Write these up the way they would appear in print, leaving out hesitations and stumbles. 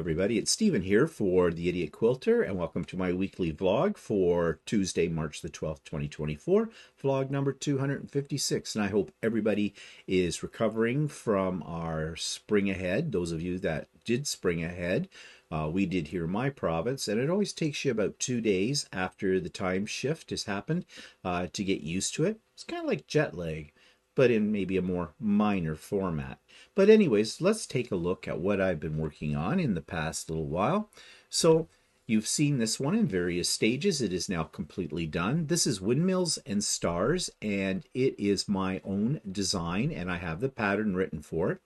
everybody, it's Stephen here for the Idiot Quilter, and welcome to my weekly vlog for Tuesday, March the 12th, 2024, vlog number 256. And I hope everybody is recovering from our spring ahead. Those of you that did spring ahead, we did here in my province, and it always takes you about 2 days after the time shift has happened to get used to it. It's kind of like jet lag, but in maybe a more minor format. But anyways, let's take a look at what I've been working on in the past little while. So you've seen this one in various stages. It is now completely done. This is Windmills and Stars, and it is my own design, and I have the pattern written for it.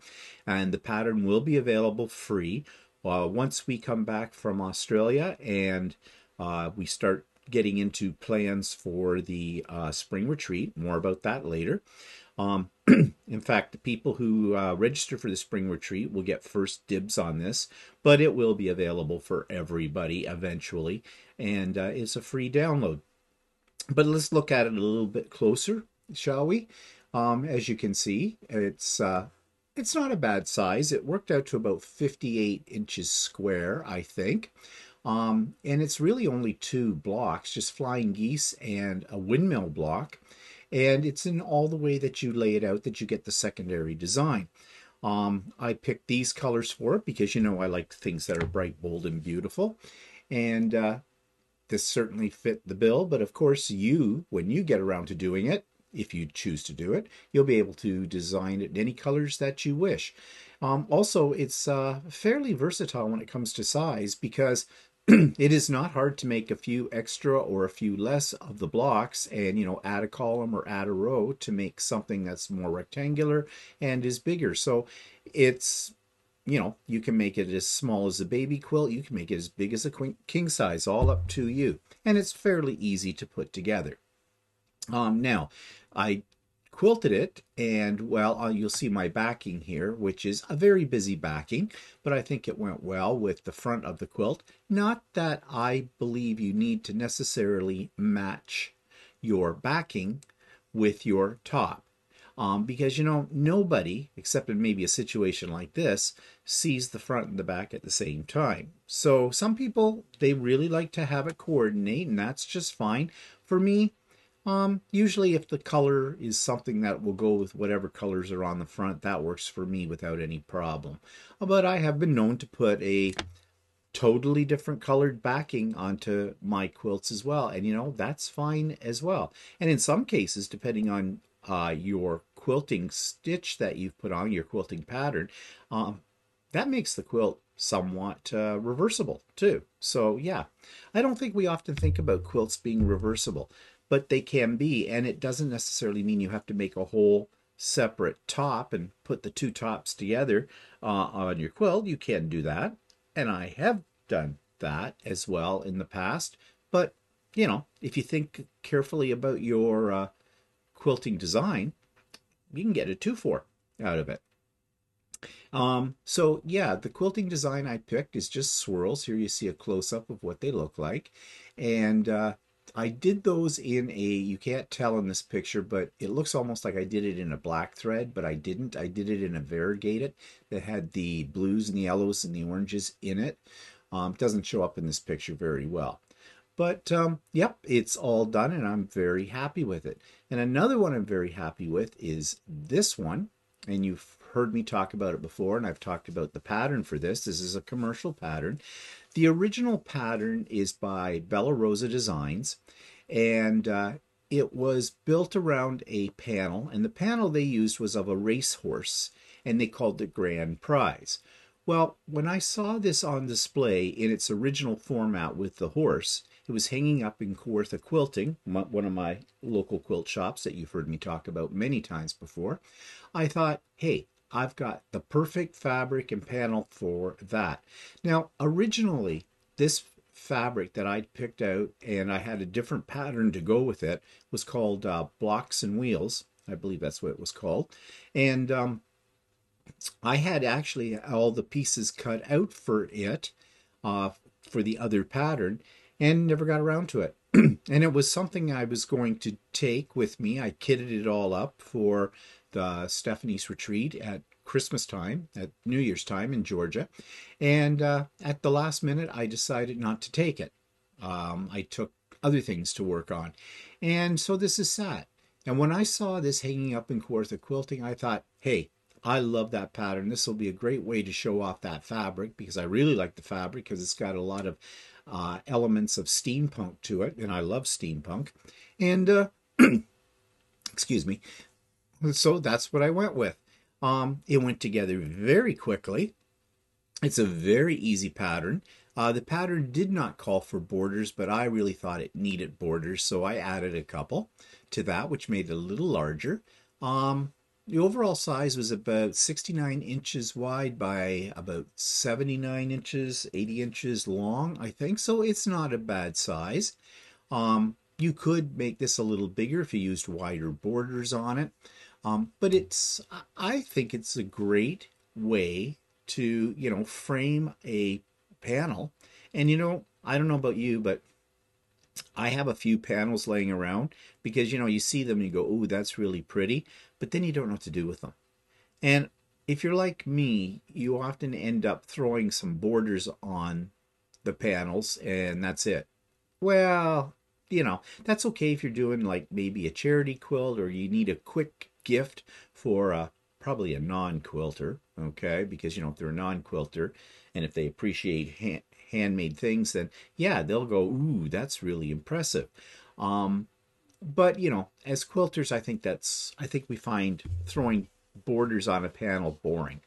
And the pattern will be available free once we come back from Australia and we start getting into plans for the spring retreat. More about that later. In fact, the people who register for the spring retreat will get first dibs on this, but it will be available for everybody eventually, and it's a free download. But let's look at it a little bit closer, shall we? As you can see, it's not a bad size. It worked out to about 58 inches square, I think. And it's really only 2 blocks, just flying geese and a windmill block. And it's in all the way that you lay it out that you get the secondary design. I picked these colors for it because, you know, I like things that are bright, bold, and beautiful. And this certainly fit the bill. But of course, when you get around to doing it, if you choose to do it, you'll be able to design it in any colors that you wish. Also, it's fairly versatile when it comes to size because it is not hard to make a few extra or a few less of the blocks and, you know, add a column or add a row to make something that's more rectangular and is bigger. So it's, you know, you can make it as small as a baby quilt. You can make it as big as a king size, all up to you. And it's fairly easy to put together. Now, I quilted it, and well, you'll see my backing here, which is a very busy backing, but I think it went well with the front of the quilt. Not that I believe you need to necessarily match your backing with your top, because, you know, nobody, except in maybe a situation like this, sees the front and the back at the same time. So some people, they really like to have it coordinate, and that's just fine. For me, usually if the color is something that will go with whatever colors are on the front, that works for me without any problem. But I have been known to put a totally different colored backing onto my quilts as well. And, you know, that's fine as well. And in some cases, depending on your quilting stitch that you've put on, your quilting pattern, that makes the quilt somewhat reversible too. So yeah, I don't think we often think about quilts being reversible, but they can be, and it doesn't necessarily mean you have to make a whole separate top and put the 2 tops together on your quilt. You can do that, and I have done that as well in the past. But, you know, if you think carefully about your quilting design, you can get a 2-4 out of it. So yeah, the quilting design I picked is just swirls. Here you see a close-up of what they look like, and I did those in you can't tell in this picture, but it looks almost like I did it in a black thread, but I didn't. I did it in a variegated that had the blues and the yellows and the oranges in it. It doesn't show up in this picture very well. But yep, it's all done, and I'm very happy with it. And another one I'm very happy with is this one, and you've heard me talk about it before, and I've talked about the pattern for this. This is a commercial pattern. The original pattern is by Bella Rosa Designs, and it was built around a panel, and the panel they used was of a racehorse, and they called it Grand Prize. Well, when I saw this on display in its original format with the horse, it was hanging up in Kawartha Quilting, one of my local quilt shops that you've heard me talk about many times before. I thought, hey, I've got the perfect fabric and panel for that. Now, originally, this fabric that I'd picked out, and I had a different pattern to go with it, was called Blocks and Wheels. I believe that's what it was called. And I had actually all the pieces cut out for it, for the other pattern, and never got around to it. And it was something I was going to take with me. I kitted it all up for the Stephanie's retreat at Christmas time, at New Year's time in Georgia. And at the last minute, I decided not to take it. I took other things to work on. And so this is sat. And when I saw this hanging up in Kawartha Quilting, I thought, hey, I love that pattern. This will be a great way to show off that fabric, because I really like the fabric because it's got a lot of elements of steampunk to it, and I love steampunk. And excuse me. So that's what I went with. It went together very quickly. It's a very easy pattern. The pattern did not call for borders, but I really thought it needed borders, so I added a couple to that, which made it a little larger. The overall size was about 69 inches wide by about 79 inches, 80 inches long, I think. So it's not a bad size. You could make this a little bigger if you used wider borders on it. But I think it's a great way to, frame a panel. And, I don't know about you, but I have a few panels laying around because, you see them and you go, oh, that's really pretty, but then you don't know what to do with them. And if you're like me, you often end up throwing some borders on the panels and that's it. Well, that's okay if you're doing like maybe a charity quilt or you need a quick gift for probably a non-quilter, okay? Because, if they're a non-quilter and if they appreciate handmade things, then yeah, they'll go, ooh, that's really impressive. But, as quilters, I think we find throwing borders on a panel boring.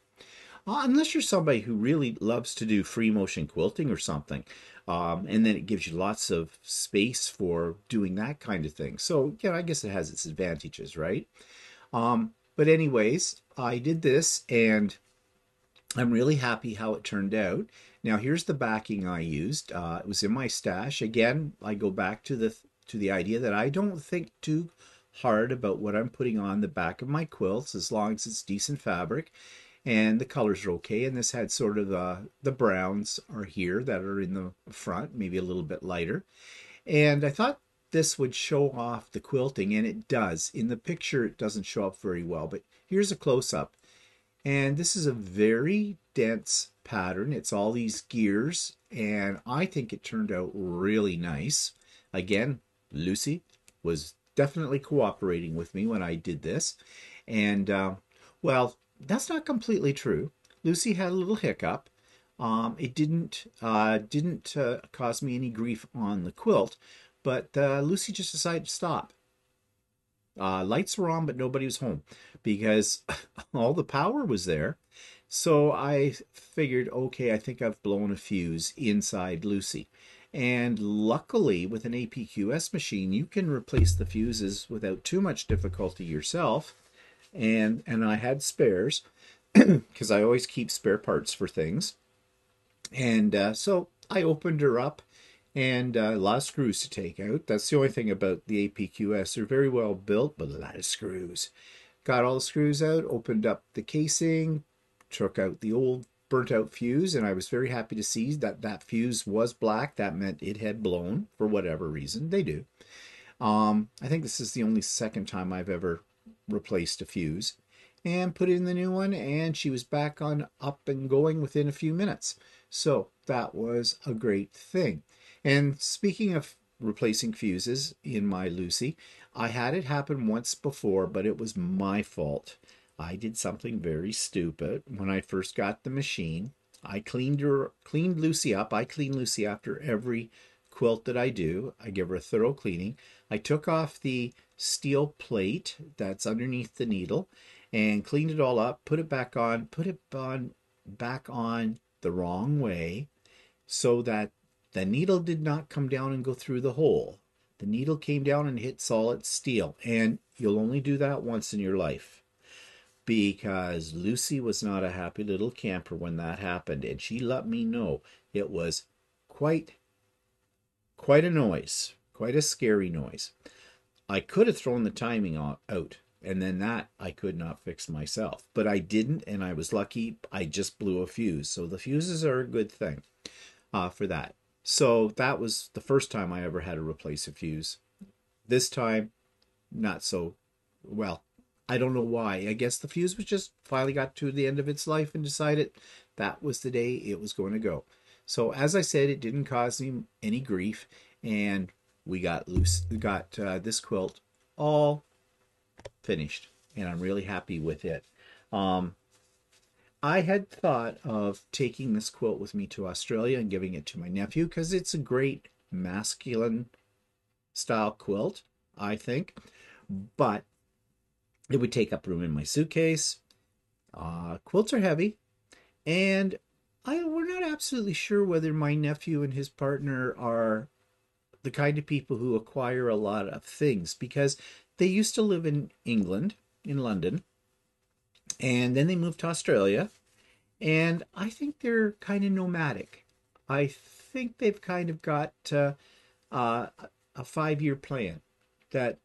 Unless you're somebody who really loves to do free motion quilting or something. And then it gives you lots of space for doing that kind of thing. So, I guess it has its advantages, right? But anyways, I did this and I'm really happy how it turned out. Now, here's the backing I used. It was in my stash. Again, I go back to the idea that I don't think too hard about what I'm putting on the back of my quilts as long as it's decent fabric and the colors are okay. And this had sort of the browns are here that are in the front, maybe a little bit lighter. And I thought this would show off the quilting, and it does. In the picture, it doesn't show up very well, but here's a close-up. And this is a very dense pattern. It's all these gears, and I think it turned out really nice. Again, Lucy was definitely cooperating with me when I did this. And, well, that's not completely true. Lucy had a little hiccup. It didn't cause me any grief on the quilt, but Lucy just decided to stop. Lights were on, but nobody was home because all the power was there. So I figured, okay, I think I've blown a fuse inside Lucy. And luckily, with an APQS machine, you can replace the fuses without too much difficulty yourself. And I had spares because I always keep spare parts for things. And so I opened her up and a lot of screws to take out. That's the only thing about the APQS. They're very well built, but a lot of screws. Got all the screws out, opened up the casing, took out the old burnt out fuse, and I was very happy to see that that fuse was black. That meant it had blown for whatever reason. They do. I think this is the only second time I've ever replaced a fuse. And put in the new one, and she was back on up and going within a few minutes. So that was a great thing. And speaking of replacing fuses in my Lucy, I had it happen once before, but it was my fault. I did something very stupid. When I first got the machine, I cleaned Lucy up. I clean Lucy after every quilt that I do. I give her a thorough cleaning. I took off the steel plate that's underneath the needle and cleaned it all up, put it back on back on the wrong way so that the needle did not come down and go through the hole. The needle came down and hit solid steel, and you'll only do that once in your life, because Lucy was not a happy little camper when that happened, and she let me know it was quite a noise, quite a scary noise. I could have thrown the timing out, and then that I could not fix myself, but I didn't, and I was lucky. I just blew a fuse, so the fuses are a good thing for that. So that was the first time I ever had to replace a fuse. This time, not so well. I don't know why. I guess the fuse was just finally got to the end of its life and decided that was the day it was going to go. So as I said, it didn't cause me any grief, and we got this quilt all finished, and I'm really happy with it. Um, I had thought of taking this quilt with me to Australia and giving it to my nephew because it's a great masculine style quilt, I think, but it would take up room in my suitcase. Quilts are heavy, and we're not absolutely sure whether my nephew and his partner are the kind of people who acquire a lot of things, because they used to live in England, in London, and then they moved to Australia, and I think they're kind of nomadic. I think they've kind of got a 5-year plan that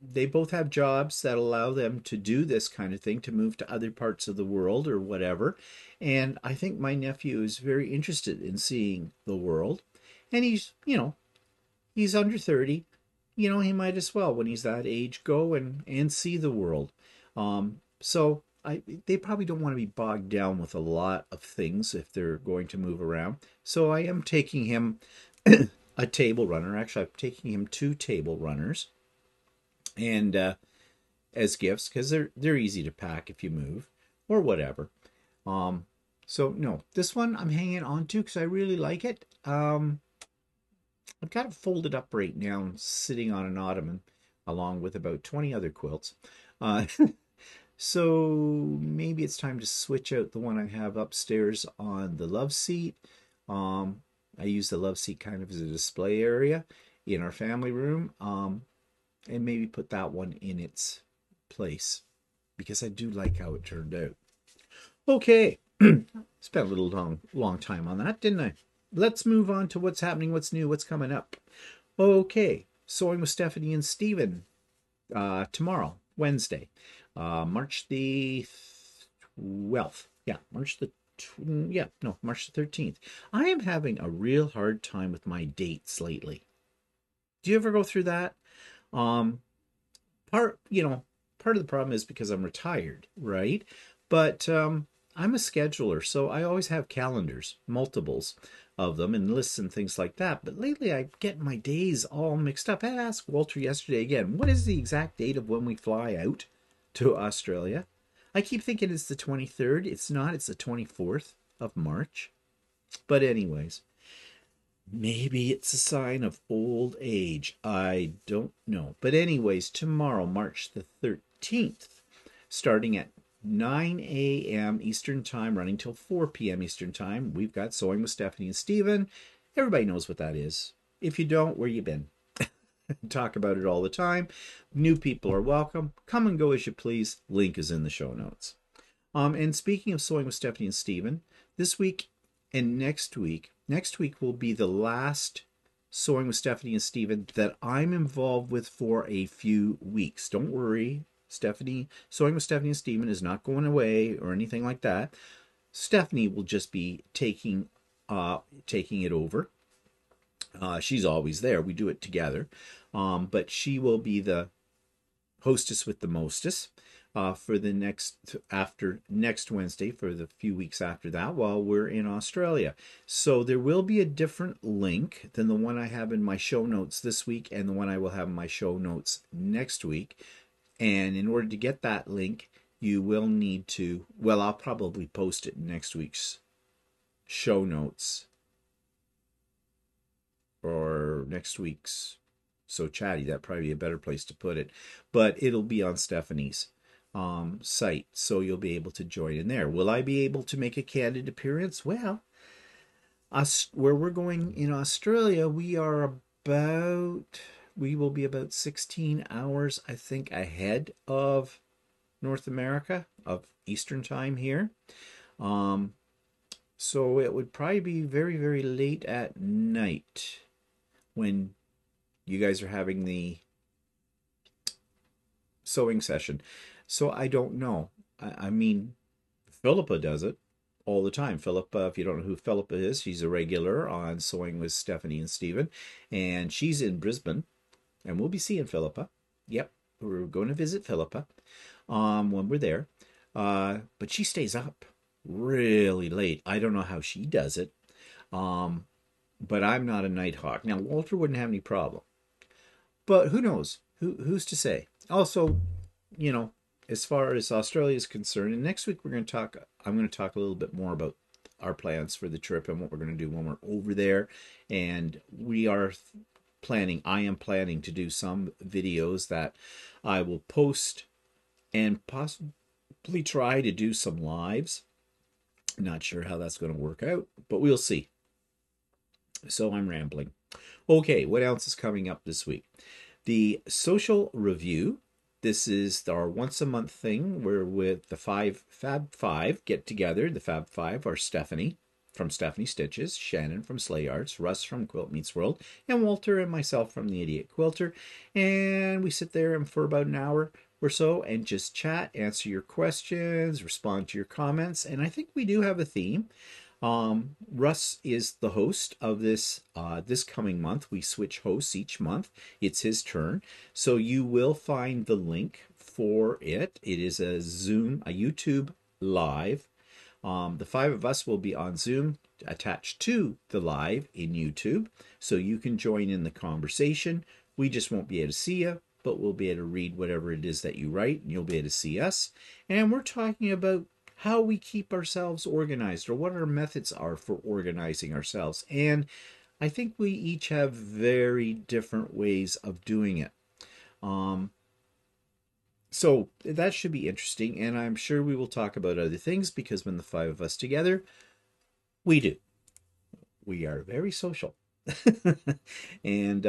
they both have jobs that allow them to do this kind of thing, to move to other parts of the world or whatever. And I think my nephew is very interested in seeing the world. And he's under 30. He might as well, when he's that age, go and see the world. So they probably don't want to be bogged down with a lot of things if they're going to move around. So I am taking him a table runner. Actually, I'm taking him 2 table runners, and as gifts, because they're easy to pack if you move or whatever. So no, this one I'm hanging on to because I really like it. I've got it folded up right now, sitting on an ottoman along with about 20 other quilts. So maybe it's time to switch out the one I have upstairs on the love seat. I use the love seat kind of as a display area in our family room. And maybe put that one in its place, because I do like how it turned out. Okay, spent a little long time on that, didn't I? Let's move on to what's happening, what's new, what's coming up. Okay, Sewing with Stephanie and Stephen tomorrow, Wednesday, March the 12th. Yeah, March the 13th. I am having a real hard time with my dates lately. Do you ever go through that? Part of the problem is because I'm retired, right? But I'm a scheduler, so I always have calendars, multiples of them, and lists and things like that. But lately I get my days all mixed up. I asked Walter yesterday again, what is the exact date of when we fly out to Australia? I keep thinking it's the 23rd. It's not. It's the 24th of March. But anyways, maybe it's a sign of old age. I don't know. But anyways, tomorrow, March the 13th, starting at 9 a.m. Eastern Time, running till 4 p.m. Eastern Time, we've got Sewing with Stephanie and Stephen. Everybody knows what that is. If you don't, where you been? Talk about it all the time. New people are welcome. Come and go as you please. Link is in the show notes. And speaking of Sewing with Stephanie and Stephen, this week and next week will be the last Sewing with Stephanie and Stephen that I'm involved with for a few weeks. Don't worry, Sewing with Stephanie and Stephen is not going away or anything like that. Stephanie will just be taking it over. She's always there. We do it together. But she will be the hostess with the mostess for the next Wednesday, for the few weeks after that, while we're in Australia. So there will be a different link than the one I have in my show notes this week and the one I will have in my show notes next week. And in order to get that link, you will need to, well, I'll probably post it in next week's show notes or next week's So Chatty. That'd probably be a better place to put it. But it'll be on Stephanie's site, so you'll be able to join in there. Will I be able to make a candid appearance? Well, where we're going in Australia, we will be about 16 hours, I think, ahead of North America, of Eastern Time here. So it would probably be very, very late at night when you guys are having the sewing session. So I don't know. I mean, Philippa does it all the time. Philippa, if you don't know who Philippa is, she's a regular on Sewing with Stephanie and Stephen, and she's in Brisbane, and we'll be seeing Philippa. Yep, We're going to visit Philippa when we're there. But she stays up really late. I don't know how she does it. Um, but I'm not a night hawk. Now, Walter wouldn't have any problem. But who knows? Who's to say? Also, you know, as far as Australia is concerned, and next week I'm going to talk a little bit more about our plans for the trip and what we're going to do when we're over there. And I am planning to do some videos that I will post and possibly try to do some lives. Not sure how that's going to work out, but we'll see. So I'm rambling. Okay, what else is coming up this week? The social review. This is our once a month thing where with the Fab Five get together. The Fab Five are Stephanie from Stephanie Stitches, Shannon from Slay Arts, Russ from Quilt Meets World, and Walter and myself from the Idiot Quilter. And we sit there and for about an hour or so and just chat, answer your questions, respond to your comments. And I think we do have a theme. Russ is the host of this coming month. We switch hosts each month. It's his turn. So you will find the link for it. It is a YouTube live. The five of us will be on Zoom attached to the live in YouTube. So you can join in the conversation. We just won't be able to see you, but we'll be able to read whatever it is that you write, and you'll be able to see us. And we're talking about how we keep ourselves organized, or what our methods are for organizing ourselves. And I think we each have very different ways of doing it. So that should be interesting, and I'm sure we will talk about other things, because when the five of us together, we are very social. And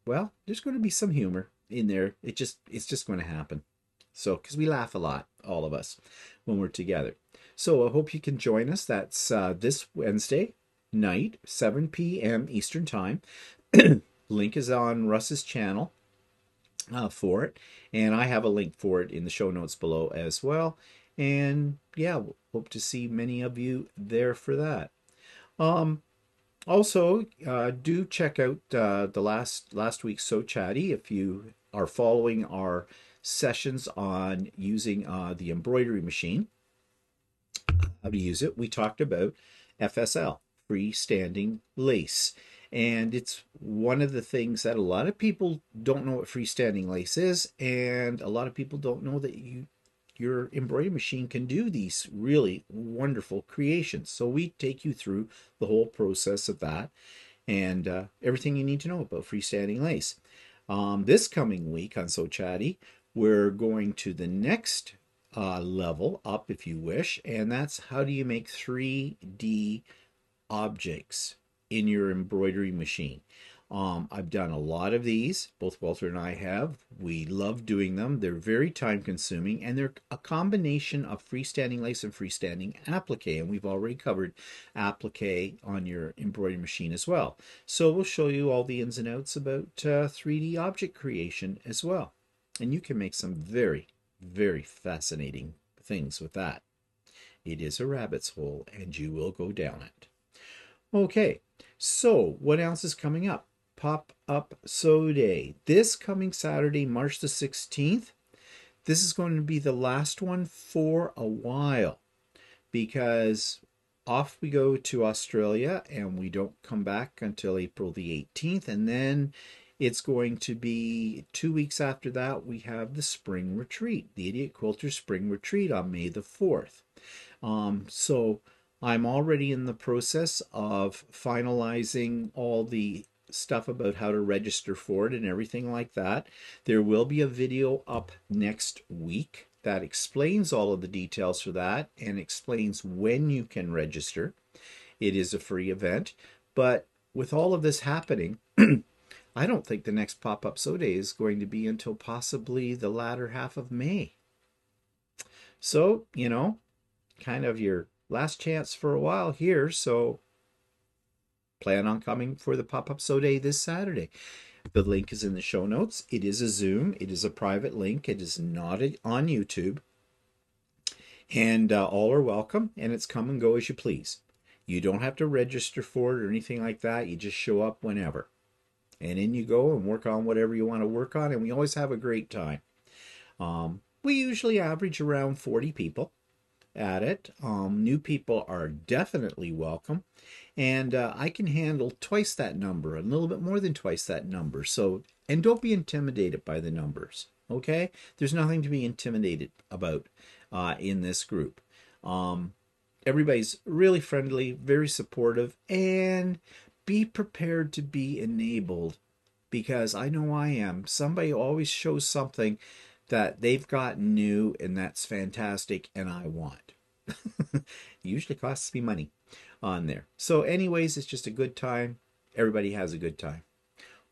well, there's going to be some humor in there. It's just going to happen. So, because we laugh a lot, all of us, when we're together. So I hope you can join us. That's this Wednesday night, 7 p.m. Eastern Time. Link is on Russ's channel for it. And I have a link for it in the show notes below as well. And yeah, we'll hope to see many of you there for that. Also, do check out the last week's So Chatty if you are following our sessions on using the embroidery machine, how to use it. We talked about FSL, freestanding lace, and it's one of the things that a lot of people don't know what freestanding lace is, and a lot of people don't know that your embroidery machine can do these really wonderful creations. So we take you through the whole process of that and everything you need to know about freestanding lace. This coming week on So Chatty, we're going to the next level up, if you wish, and that's how do you make 3D objects in your embroidery machine. I've done a lot of these, both Walter and I have. We love doing them. They're very time consuming, and they're a combination of freestanding lace and freestanding applique, and we've already covered applique on your embroidery machine as well. So we'll show you all the ins and outs about 3D object creation as well. And you can make some very, very fascinating things with that. It is a rabbit's hole, and you will go down it. Okay, so what else is coming up? Pop-Up Sew Day. This coming Saturday, March the 16th. This is going to be the last one for a while, because off we go to Australia, and we don't come back until April the 18th, and then it's going to be 2 weeks after that, we have the spring retreat, the Idiot Quilter Spring Retreat on May the 4th. So I'm already in the process of finalizing all the stuff about how to register for it and everything like that. There will be a video up next week that explains all of the details for that and explains when you can register. It is a free event, but with all of this happening, I don't think the next Pop-Up Sew Day is going to be until possibly the latter half of May. So, you know, kind of your last chance for a while here. So plan on coming for the Pop-Up Sew Day this Saturday. The link is in the show notes. It is a Zoom. It is a private link. It is not on YouTube. And all are welcome, and it's come and go as you please. You don't have to register for it or anything like that. You just show up whenever. And in you go and work on whatever you want to work on, and we always have a great time. We usually average around 40 people at it. New people are definitely welcome. And I can handle twice that number, a little bit more than twice that number. So, and don't be intimidated by the numbers, okay? There's nothing to be intimidated about in this group. Everybody's really friendly, very supportive, and be prepared to be enabled, because I know I am. Somebody always shows something that they've got new, and that's fantastic, and I want. It usually costs me money on there. So anyways, it's just a good time. Everybody has a good time.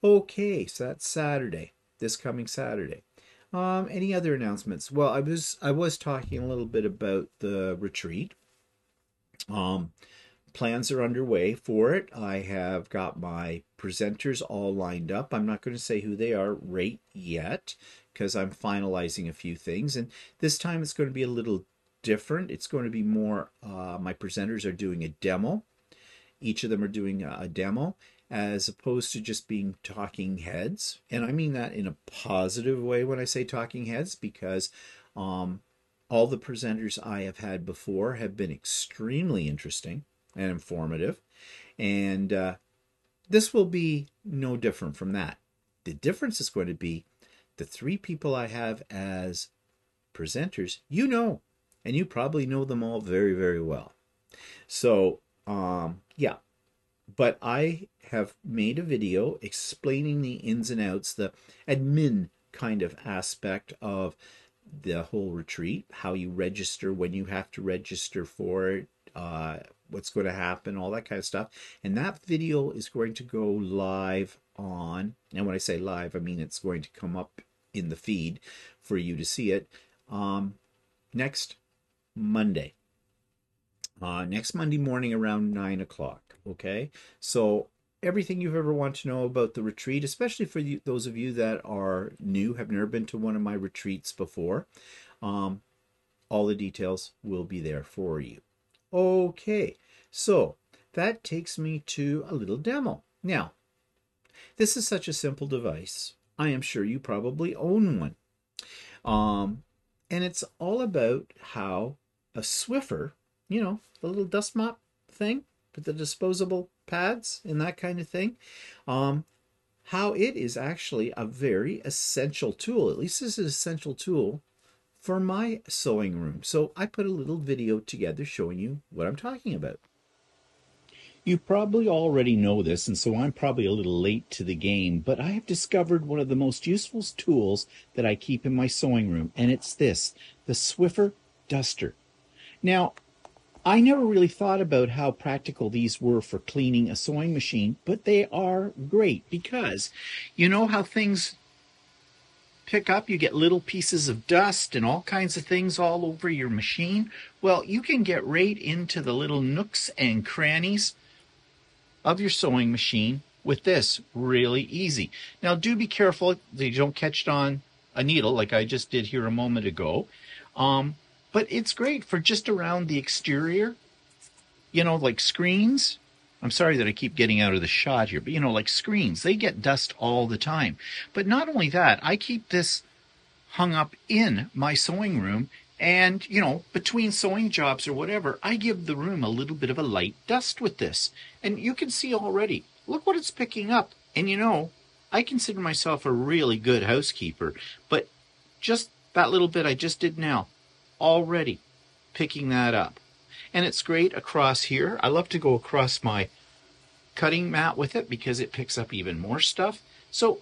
Okay, so that's Saturday, this coming Saturday. Any other announcements? Well, I was talking a little bit about the retreat. Plans are underway for it. I have got my presenters all lined up. I'm not going to say who they are right yet because I'm finalizing a few things. And this time it's going to be a little different. It's going to be more, my presenters are doing a demo. Each of them are doing a demo as opposed to just being talking heads. And I mean that in a positive way when I say talking heads, because all the presenters I have had before have been extremely interesting and informative, and this will be no different from that. The difference is going to be the three people I have as presenters, you know, and you probably know them all very, very well. So, yeah, but I have made a video explaining the ins and outs, the admin kind of aspect of the whole retreat, how you register, when you have to register for it, what's going to happen, all that kind of stuff. And that video is going to go live on, and when I say live, I mean it's going to come up in the feed for you to see it next Monday. Next Monday morning around 9 o'clock. Okay, so everything you've ever wanted to know about the retreat, especially for you, those of you that are new, have never been to one of my retreats before, all the details will be there for you. Okay, so that takes me to a little demo. Now, this is such a simple device. I am sure you probably own one. And it's all about how a Swiffer, you know, the little dust mop thing with the disposable pads and that kind of thing, how it is actually a very essential tool. At least this is an essential tool for my sewing room. So I put a little video together showing you what I'm talking about. You probably already know this, and so I'm probably a little late to the game, but I have discovered one of the most useful tools that I keep in my sewing room, and it's this, the Swiffer Duster. Now, I never really thought about how practical these were for cleaning a sewing machine, but they are great because you know how things pick up, you get little pieces of dust and all kinds of things all over your machine. Well, you can get right into the little nooks and crannies of your sewing machine with this really easy. Now, do be careful that you don't catch it on a needle like I just did here a moment ago. But it's great for just around the exterior, you know, like screens. I'm sorry that I keep getting out of the shot here, but you know, like screens, they get dust all the time. But not only that, I keep this hung up in my sewing room, and, you know, between sewing jobs or whatever, I give the room a little bit of a light dust with this. And you can see already, look what it's picking up. And you know, I consider myself a really good housekeeper, but just that little bit I just did now, already picking that up. And it's great across here. I love to go across my cutting mat with it because it picks up even more stuff. So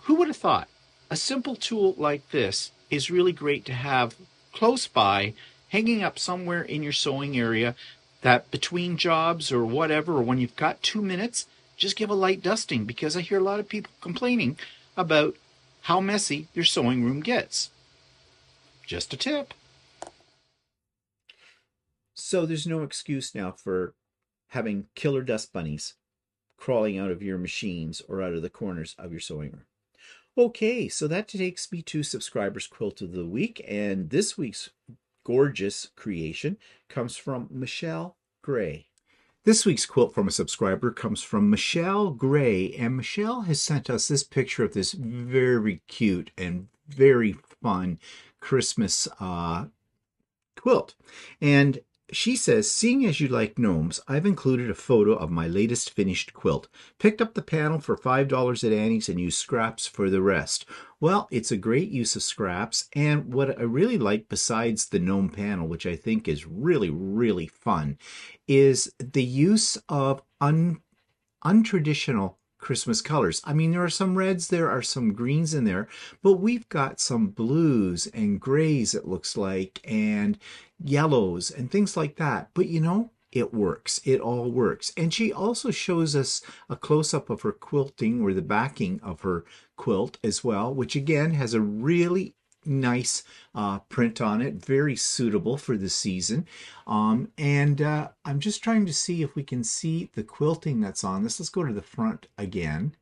who would have thought a simple tool like this is really great to have close by, hanging up somewhere in your sewing area, that between jobs or whatever, or when you've got 2 minutes, just give a light dusting, because I hear a lot of people complaining about how messy their sewing room gets. Just a tip. So there's no excuse now for having killer dust bunnies crawling out of your machines or out of the corners of your sewing room. Okay, so that takes me to Subscribers Quilt of the Week, and this week's gorgeous creation comes from Michelle Gray. This week's quilt from a subscriber comes from Michelle Gray, and Michelle has sent us this picture of this very cute and very fun Christmas quilt. And she says, seeing as you like gnomes, I've included a photo of my latest finished quilt. Picked up the panel for $5 at Annie's and used scraps for the rest. Well, it's a great use of scraps, and what I really like besides the gnome panel, which I think is really, really fun, is the use of untraditional Christmas colors. I mean, there are some reds, there are some greens in there, but we've got some blues and grays, it looks like, and yellows and things like that. But you know, it works. It all works. And she also shows us a close-up of her quilting, or the backing of her quilt as well, which again has a really nice print on it, very suitable for the season. I'm just trying to see if we can see the quilting that's on this. Let's go to the front again.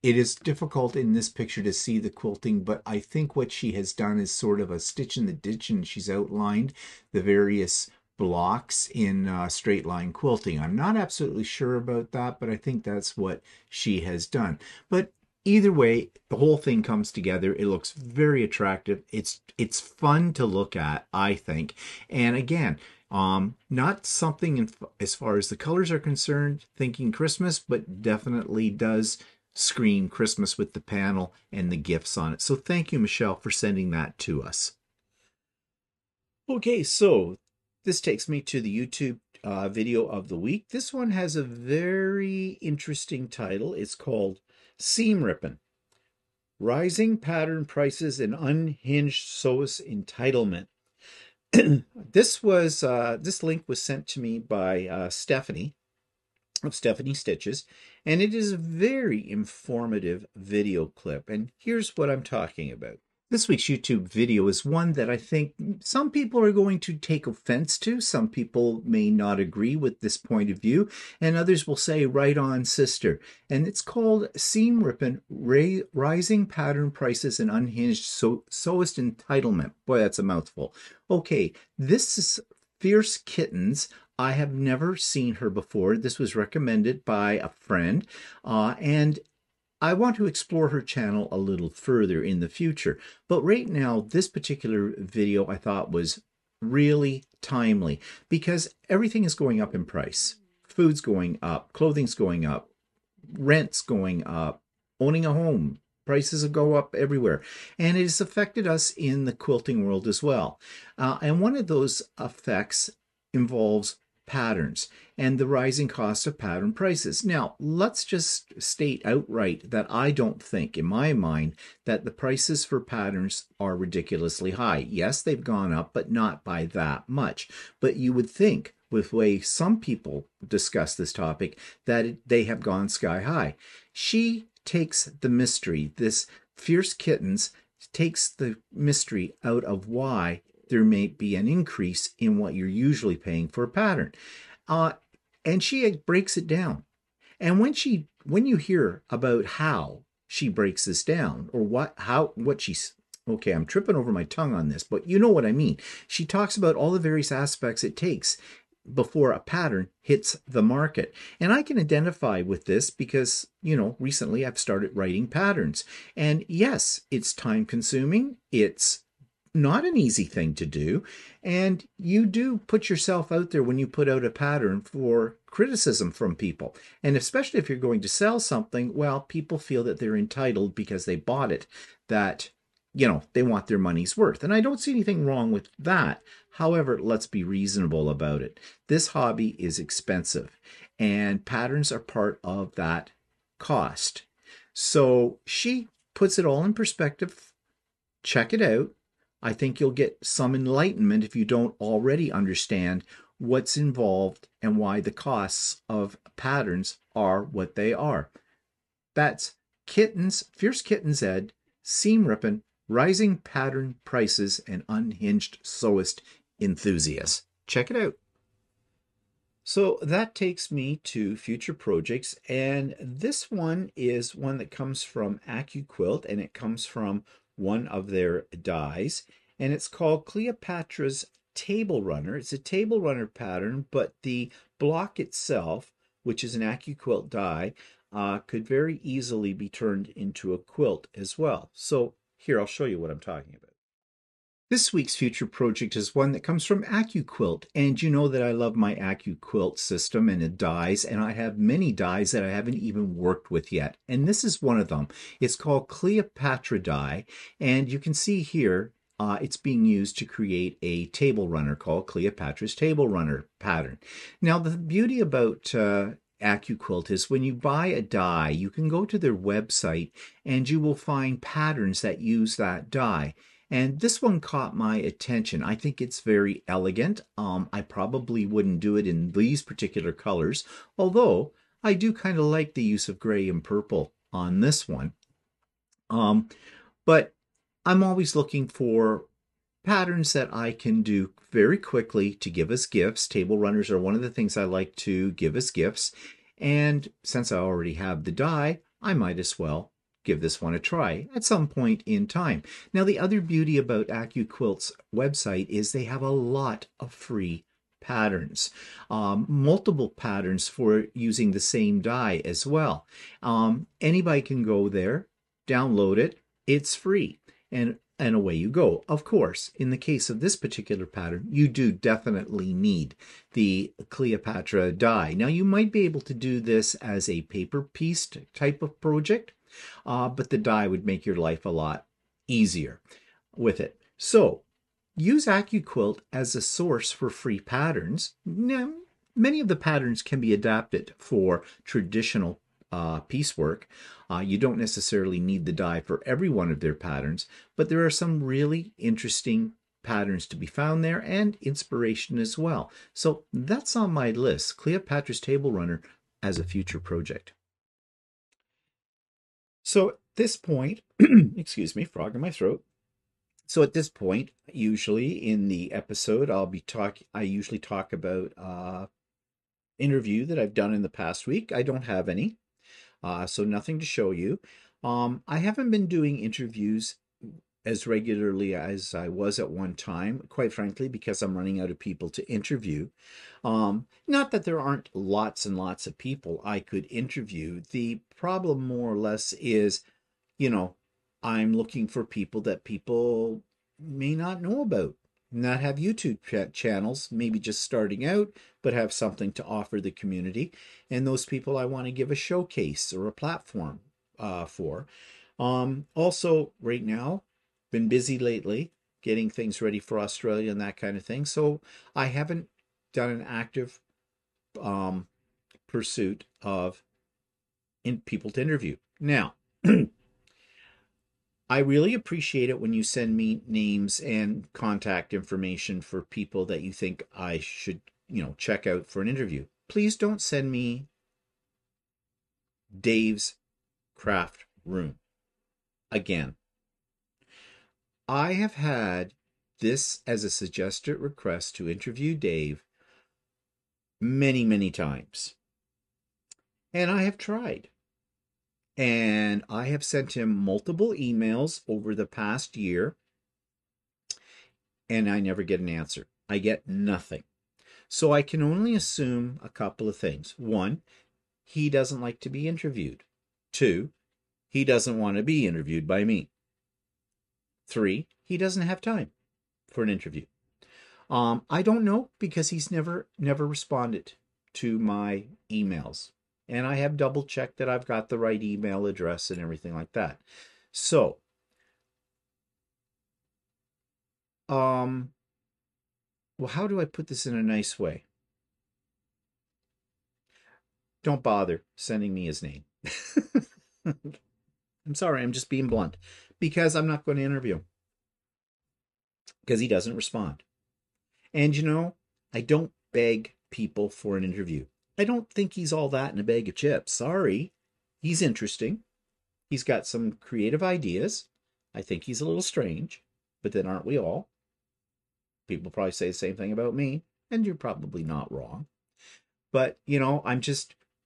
It is difficult in this picture to see the quilting, but I think what she has done is sort of a stitch in the ditch, and she's outlined the various blocks in straight line quilting. I'm not absolutely sure about that, but I think that's what she has done. But either way, the whole thing comes together. It looks very attractive. It's fun to look at, I think. And again, not something as far as the colors are concerned, thinking Christmas, but definitely does scream Christmas with the panel and the gifts on it. So thank you, Michelle, for sending that to us. Okay, so this takes me to the YouTube video of the week. This one has a very interesting title. It's called Seamrippin: Rising Pattern Prices and Unhinged Sewist Entitlement. This link was sent to me by Stephanie of Stephanie Stitches, and it is a very informative video clip. And here's what I'm talking about. This week's YouTube video is one that I think some people are going to take offense to. Some people may not agree with this point of view, and others will say, right on, sister. And it's called Seamrippin: Rising Pattern Prices and Unhinged Sewist Entitlement. Boy, that's a mouthful. Okay, this is Fierce Kittens. I have never seen her before. This was recommended by a friend, and I want to explore her channel a little further in the future. But right now, this particular video I thought was really timely because everything is going up in price. Food's going up, clothing's going up, rent's going up, owning a home, prices go up everywhere. And it has affected us in the quilting world as well. And one of those effects involves patterns and the rising cost of pattern prices. Now, let's just state outright that I don't think, in my mind, that the prices for patterns are ridiculously high. Yes, they've gone up, but not by that much. But you would think, with the way some people discuss this topic, that they have gone sky high. She takes the mystery. This Fierce Kittens takes the mystery out of why there may be an increase in what you're usually paying for a pattern. And she breaks it down. And when you hear about how she breaks this down, or okay, I'm tripping over my tongue on this, but you know what I mean. She talks about all the various aspects it takes before a pattern hits the market. And I can identify with this because, you know, recently I've started writing patterns. And yes, it's time consuming. It's not an easy thing to do. And you do put yourself out there when you put out a pattern for criticism from people. And especially if you're going to sell something, well, people feel that they're entitled because they bought it, that, you know, they want their money's worth. And I don't see anything wrong with that. However, let's be reasonable about it. This hobby is expensive, and patterns are part of that cost. So she puts it all in perspective. Check it out. I think you'll get some enlightenment if you don't already understand what's involved and why the costs of patterns are what they are. That's Fierce Kittens Ed, Seamrippin: Rising Pattern Prices and Unhinged Sewist Enthusiasts. Check it out. So that takes me to future projects, and this one is one that comes from AccuQuilt, and it comes from one of their dies, and it's called Cleopatra's Table Runner. It's a table runner pattern, but the block itself, which is an AccuQuilt die, could very easily be turned into a quilt as well. So here, I'll show you what I'm talking about. This week's future project is one that comes from AccuQuilt, and you know that I love my AccuQuilt system and it dies, and I have many dies that I haven't even worked with yet, and this is one of them. It's called Cleopatra die, and you can see here it's being used to create a table runner called Cleopatra's Table Runner pattern. Now, the beauty about AccuQuilt is when you buy a die, you can go to their website and you will find patterns that use that die. And this one caught my attention. I think it's very elegant. I probably wouldn't do it in these particular colors, although I do kind of like the use of gray and purple on this one. But I'm always looking for patterns that I can do very quickly to give us gifts. Table runners are one of the things I like to give as gifts. And since I already have the die, I might as well give this one a try at some point in time. Now, the other beauty about AccuQuilt's website is they have a lot of free patterns, multiple patterns for using the same die as well. Anybody can go there, download it, it's free, and away you go. Of course, in the case of this particular pattern, you do definitely need the Cleopatra die. Now, you might be able to do this as a paper piece type of project, but the die would make your life a lot easier with it. So use AccuQuilt as a source for free patterns. Now, many of the patterns can be adapted for traditional piecework. You don't necessarily need the die for every one of their patterns, but there are some really interesting patterns to be found there and inspiration as well. So that's on my list, Cleopatra's Table Runner as a future project. So at this point, excuse me, frog in my throat. So at this point, usually in the episode, I usually talk about interview that I've done in the past week. I don't have any, so nothing to show you. I haven't been doing interviews as regularly as I was at one time, quite frankly, because I'm running out of people to interview. Not that there aren't lots and lots of people I could interview. The problem more or less is, I'm looking for people that people may not know about, not have YouTube channels, maybe just starting out, but have something to offer the community. And those people I want to give a showcase or a platform for. Also, right now, been busy lately getting things ready for Australia and that kind of thing. So I haven't done an active pursuit of people to interview. Now, I really appreciate it when you send me names and contact information for people that you think I should, check out for an interview. Please don't send me Dave's craft room again. I have had this as a suggested request to interview Dave many, many times. And I have tried. And I have sent him multiple emails over the past year, and I never get an answer. I get nothing. So I can only assume a couple of things. One, he doesn't like to be interviewed. Two, he doesn't want to be interviewed by me. Three, he doesn't have time for an interview. I don't know, because he's never responded to my emails. And I have double checked that I've got the right email address and everything like that. So, well, how do I put this in a nice way? Don't bother sending me his name. I'm sorry, I'm just being blunt, because I'm not going to interview him, because he doesn't respond. And I don't beg people for an interview. I don't think he's all that in a bag of chips. Sorry. He's interesting. He's got some creative ideas. I think he's a little strange, but then aren't we all? People probably say the same thing about me, and you're probably not wrong. But,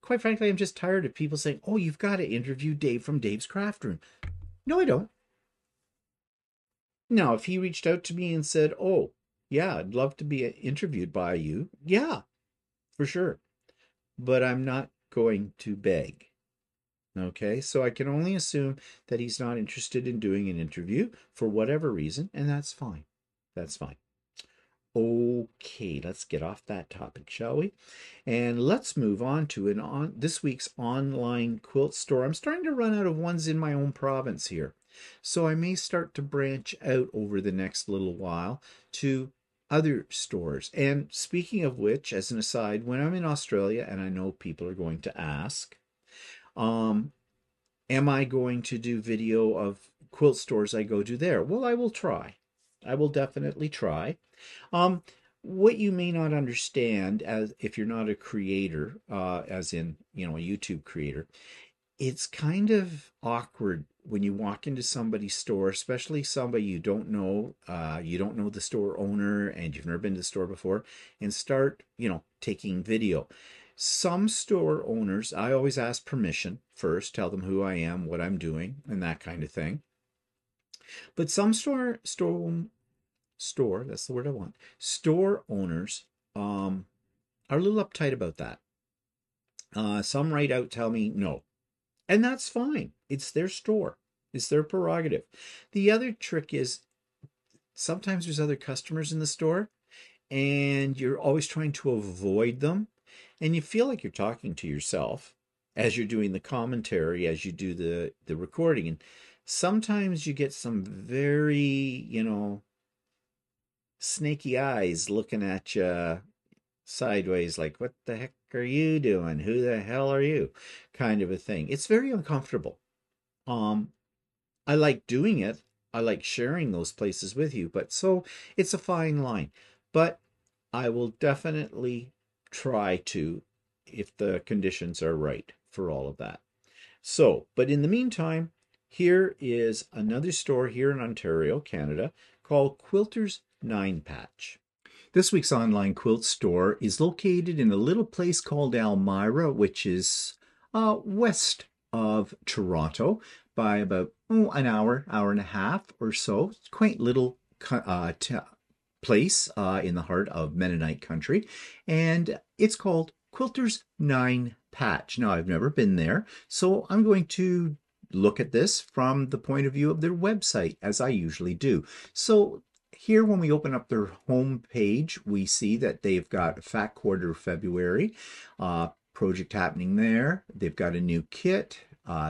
quite frankly, I'm just tired of people saying, oh, you've got to interview Dave from Dave's Craft Room. No, I don't. Now, if he reached out to me and said, oh, yeah, I'd love to be interviewed by you. Yeah, for sure. But I'm not going to beg. Okay, so I can only assume that he's not interested in doing an interview for whatever reason, and that's fine. That's fine. Okay, let's get off that topic, shall we? And let's move on to this week's online quilt store. I'm starting to run out of ones in my own province here. So I may start to branch out over the next little while to other stores. And speaking of which, as an aside, when I'm in Australia, and I know people are going to ask, am I going to do video of quilt stores I go to there? Well, I will try. I will definitely try. Um, what you may not understand, as if you're not a creator, as in, a YouTube creator, it's kind of awkward when you walk into somebody's store, especially somebody you don't know the store owner and you've never been to the store before, and start, taking video. Some store owners, I always ask permission first, tell them who I am, what I'm doing, and that kind of thing. But some store, that's the word I want. Store owners are a little uptight about that. Some right out tell me no. And that's fine. It's their store. It's their prerogative. The other trick is sometimes there's other customers in the store and you're always trying to avoid them. And you feel like you're talking to yourself as you're doing the commentary, as you do the recording. And sometimes you get some very, snaky eyes looking at you sideways like, what the heck are you doing? Who the hell are you? Kind of a thing. It's very uncomfortable. I like doing it. I like sharing those places with you, but so it's a fine line. But I will definitely try to, if the conditions are right for all of that. So, but in the meantime, here is another store here in Ontario, Canada, called Quilters 9 Patch. This week's online quilt store is located in a little place called Elmira, which is west of Toronto by about an hour and a half or so. It's a quaint little place in the heart of Mennonite country, and it's called Quilters 9 Patch. Now, I've never been there, so I'm going to look at this from the point of view of their website, as I usually do. So here, when we open up their home page, we see that they've got Fat Quarter February project happening there. They've got a new kit,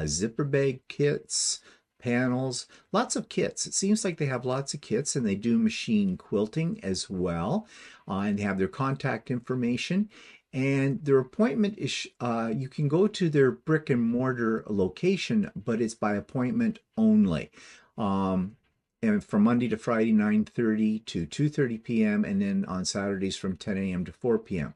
zipper bag kits, panels, lots of kits. It seems like they have lots of kits, and they do machine quilting as well. And they have their contact information. And their appointment is, you can go to their brick and mortar location, but it's by appointment only. And from Monday to Friday, 9:30 to 2:30 p.m. and then on Saturdays from 10 a.m. to 4 p.m.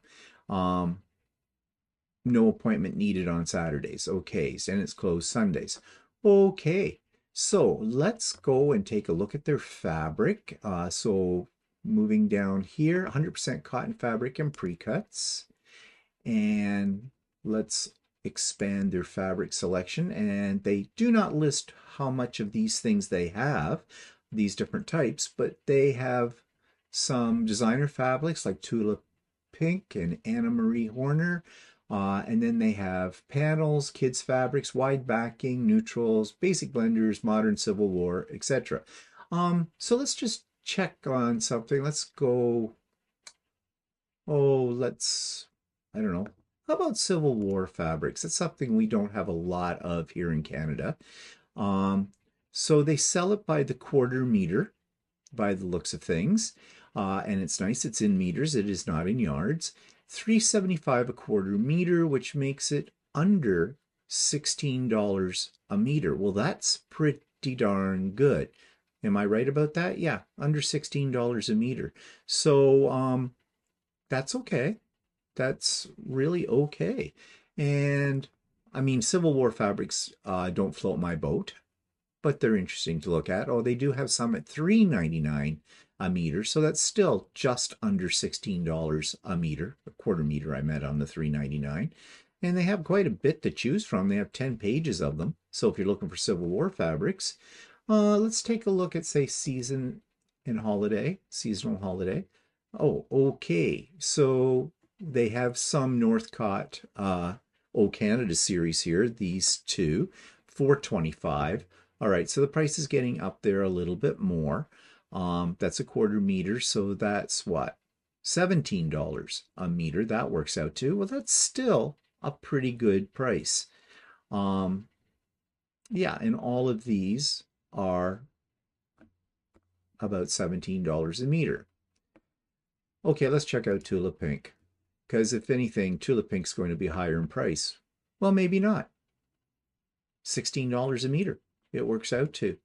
No appointment needed on Saturdays. Okay, and it's closed Sundays. Okay, so let's go and take a look at their fabric. So moving down here, 100% cotton fabric and pre-cuts. And let's expand their fabric selection. And they do not list how much of these things they have, these different types, but they have some designer fabrics like Tulip Pink and Anna Marie Horner. And then they have panels, kids fabrics, wide backing, neutrals, basic blenders, modern Civil War, etc. So let's just check on something. Let's go, I don't know. How about Civil War fabrics? That's something we don't have a lot of here in Canada. So they sell it by the quarter meter, by the looks of things. And it's nice, it's in meters, it is not in yards. $3.75 a quarter meter, which makes it under $16 a meter. Well, that's pretty darn good. Am I right about that? Yeah, under $16 a meter. So that's okay. That's really okay. And I mean, Civil War fabrics don't float my boat, but they're interesting to look at. Oh, they do have some at $3.99 a meter, so that's still just under $16 a meter, a quarter meter I meant on the $3.99. And they have quite a bit to choose from. They have 10 pages of them. So if you're looking for Civil War fabrics, let's take a look at, say, seasonal holiday. Oh, okay. So they have some Northcott O Canada series here, these two, $4.25. All right, so the price is getting up there a little bit more. That's a quarter meter, so that's what? $17 a meter. That works out too. Well, that's still a pretty good price. Yeah, and all of these are about $17 a meter. Okay, let's check out Tulip Pink. Because if anything, Tulip Pink's going to be higher in price. Well, maybe not. $16 a meter. It works out to.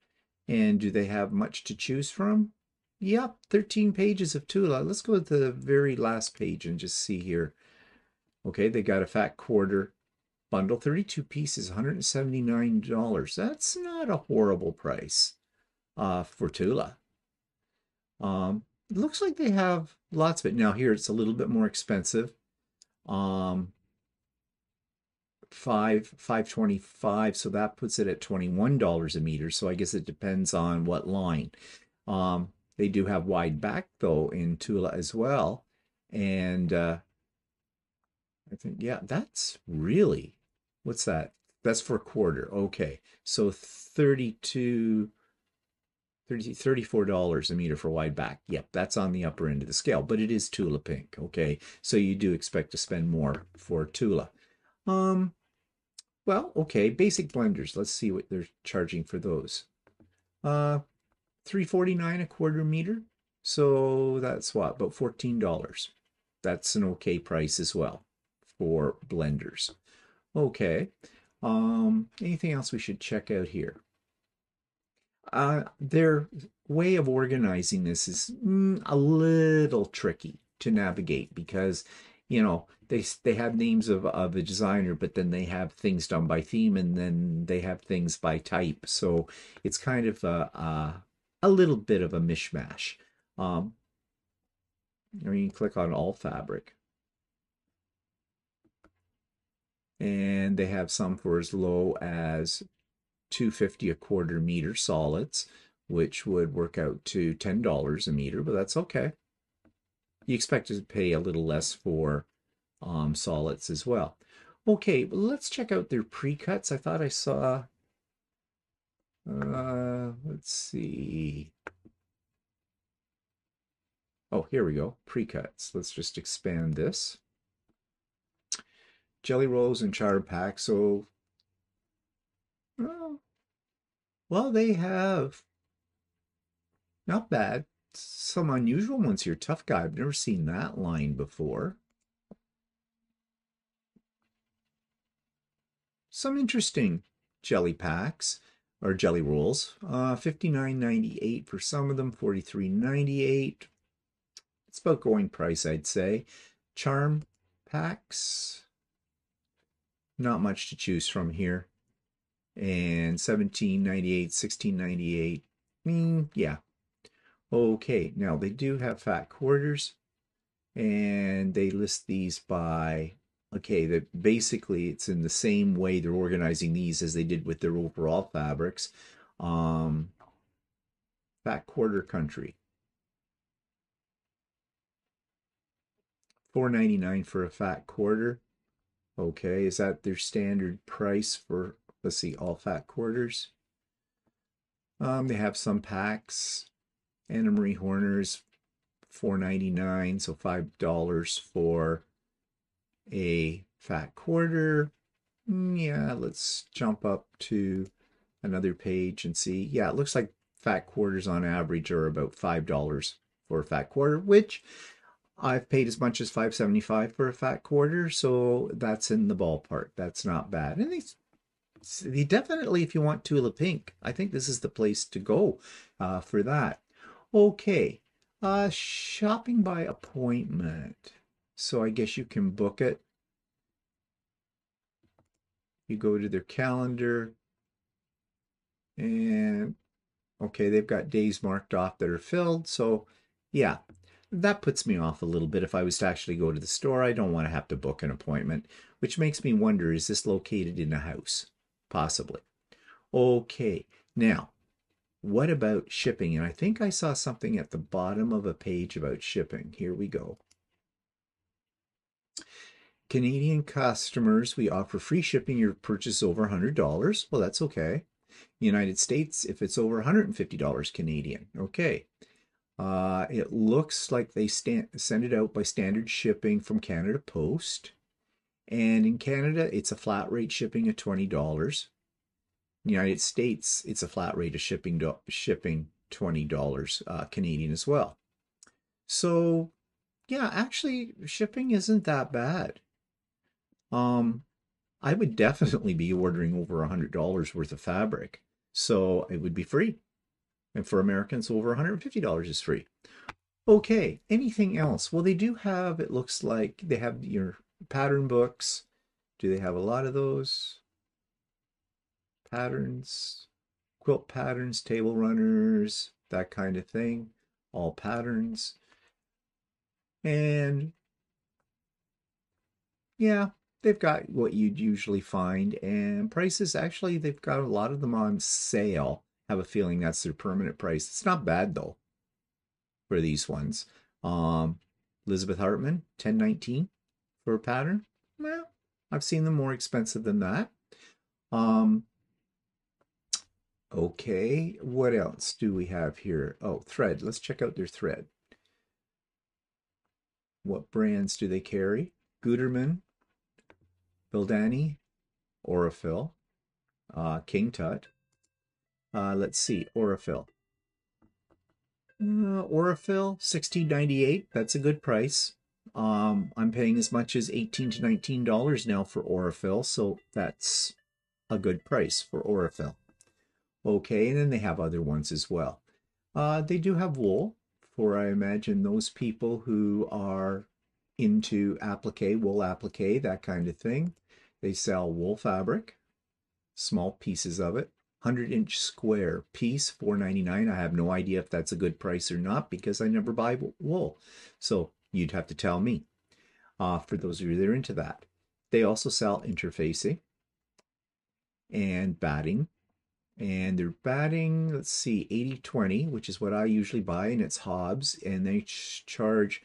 And do they have much to choose from? Yep, 13 pages of Tula. Let's go to the very last page and just see here. Okay, they got a fat quarter bundle, 32 pieces, $179. That's not a horrible price for Tula. It looks like they have lots of it. Now here it's a little bit more expensive. $5.25, so that puts it at $21 a meter. So I guess it depends on what line. They do have wide back though in Tula as well. And I think, yeah, that's really, what's that? That's for a quarter. Okay. So $34 a meter for wide back. Yep, that's on the upper end of the scale, but it is Tula Pink. Okay. So you do expect to spend more for Tula. Well, okay, basic blenders. Let's see what they're charging for those. $3.49 a quarter meter. So that's what, about $14. That's an okay price as well for blenders. Okay. Anything else we should check out here? Their way of organizing this is a little tricky to navigate because, you know, they have names of a designer, but then they have things done by theme, and then they have things by type. So it's kind of a little bit of a mishmash. You can click on all fabric, and they have some for as low as $2.50 a quarter meter solids, which would work out to $10 a meter, but that's okay. You expect to pay a little less for solids as well. Okay, let's check out their pre-cuts. I thought I saw, let's see. Oh, here we go, pre-cuts. Let's just expand this. Jelly rolls and charred pack. So, well, they have not bad. Some unusual ones here. Tough Guy. I've never seen that line before. Some interesting jelly packs or jelly rolls. $59.98 for some of them, $43.98. It's about going price, I'd say. Charm packs. Not much to choose from here. And $17.98, $16.98. Yeah. Okay, now they do have fat quarters, and they list these by, okay, that basically it's in the same way they're organizing these as they did with their overall fabrics. Fat quarter country. $4.99 for a fat quarter. Okay, is that their standard price for, let's see, all fat quarters? They have some packs. Anna Marie Horner's $4.99, so $5 for a fat quarter. Yeah, let's jump up to another page and see. Yeah, it looks like fat quarters on average are about $5 for a fat quarter, which I've paid as much as $5.75 for a fat quarter, so that's in the ballpark. That's not bad. And they definitely, if you want Tula Pink, I think this is the place to go for that. Okay, shopping by appointment. So I guess you can book it. You go to their calendar, and okay, they've got days marked off that are filled. So yeah, that puts me off a little bit. If I was to actually go to the store, I don't want to have to book an appointment, which makes me wonder, is this located in a house? Possibly. Okay, now, what about shipping? And I think I saw something at the bottom of a page about shipping. Here we go. Canadian customers, we offer free shipping your purchase over $100. Well, that's okay. United States, if it's over $150 Canadian. Okay. It looks like they send it out by standard shipping from Canada Post. And in Canada, it's a flat rate shipping of $20. United States, it's a flat rate of shipping $20 Canadian as well. So, yeah, actually, shipping isn't that bad. I would definitely be ordering over $100 worth of fabric, so it would be free. And for Americans, over $150 is free. Okay, anything else? Well, they do have, it looks like they have your pattern books. Do they have a lot of those? Patterns, quilt patterns, table runners, that kind of thing. All patterns. And yeah, they've got what you'd usually find. And prices, actually, they've got a lot of them on sale. I have a feeling that's their permanent price. It's not bad though for these ones. Elizabeth Hartman, 10.19 for a pattern. Well, I've seen them more expensive than that. Okay, what else do we have here? Oh, thread. Let's check out their thread. What brands do they carry? Gutermann, Bildani, Aurifil, King Tut. Let's see, Aurifil. Aurifil, $16.98. That's a good price. I'm paying as much as $18 to $19 now for Aurifil, so that's a good price for Aurifil. Okay, and then they have other ones as well. They do have wool for, I imagine, those people who are into applique, wool applique, that kind of thing. They sell wool fabric, small pieces of it, 100-inch square piece, $4.99. I have no idea if that's a good price or not because I never buy wool. So you'd have to tell me for those of you that are into that. They also sell interfacing and batting. And they're batting, let's see, 80/20, which is what I usually buy, and it's Hobbs, and they charge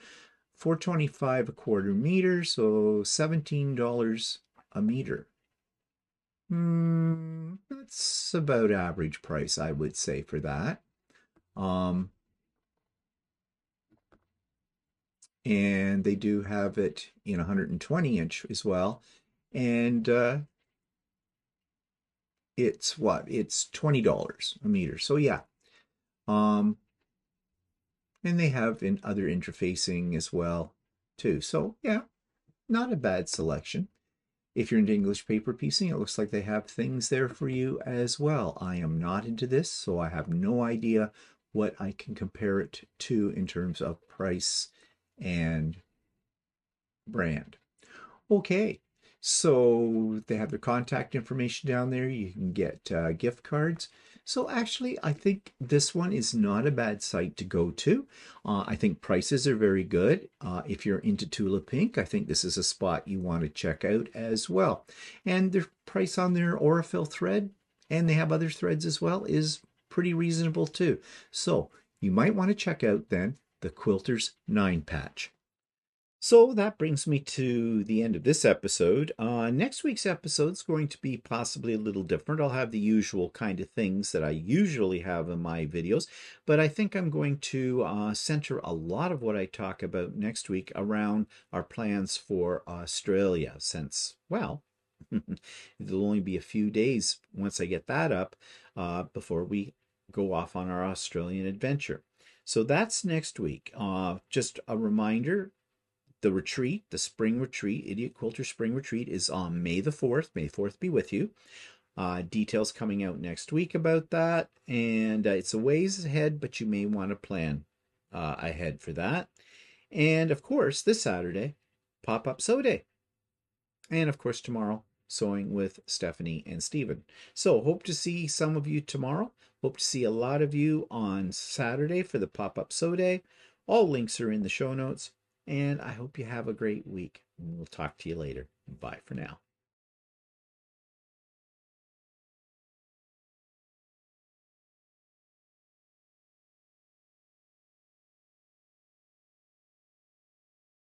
$4.25 a quarter meter, so $17 a meter. That's about average price, I would say, for that. And they do have it in 120-inch as well, and it's what? It's $20 a meter. So yeah. And they have in other interfacing as well too. So yeah, not a bad selection. If you're into English paper piecing, it looks like they have things there for you as well. I am not into this, so I have no idea what I can compare it to in terms of price and brand. Okay, so they have their contact information down there. You can get gift cards. So actually, I think this one is not a bad site to go to. I think prices are very good. If you're into Tula Pink, I think this is a spot you want to check out as well. And their price on their Aurifil thread, and they have other threads as well, is pretty reasonable too. So you might want to check out then the Quilters 9-patch. So that brings me to the end of this episode. Next week's episode is going to be possibly a little different. I'll have the usual kind of things that I usually have in my videos, but I think I'm going to center a lot of what I talk about next week around our plans for Australia, since, well, it'll only be a few days once I get that up before we go off on our Australian adventure. So that's next week. Just a reminder, the retreat, the spring retreat, Idiot Quilter Spring Retreat, is on May the 4th. May 4th be with you. Details coming out next week about that. And it's a ways ahead, but you may want to plan ahead for that. And of course, this Saturday, Pop-Up Sew Day. And of course, tomorrow, sewing with Stephanie and Stephen. So hope to see some of you tomorrow. Hope to see a lot of you on Saturday for the Pop-Up Sew Day. All links are in the show notes. And I hope you have a great week. We'll talk to you later. Bye for now.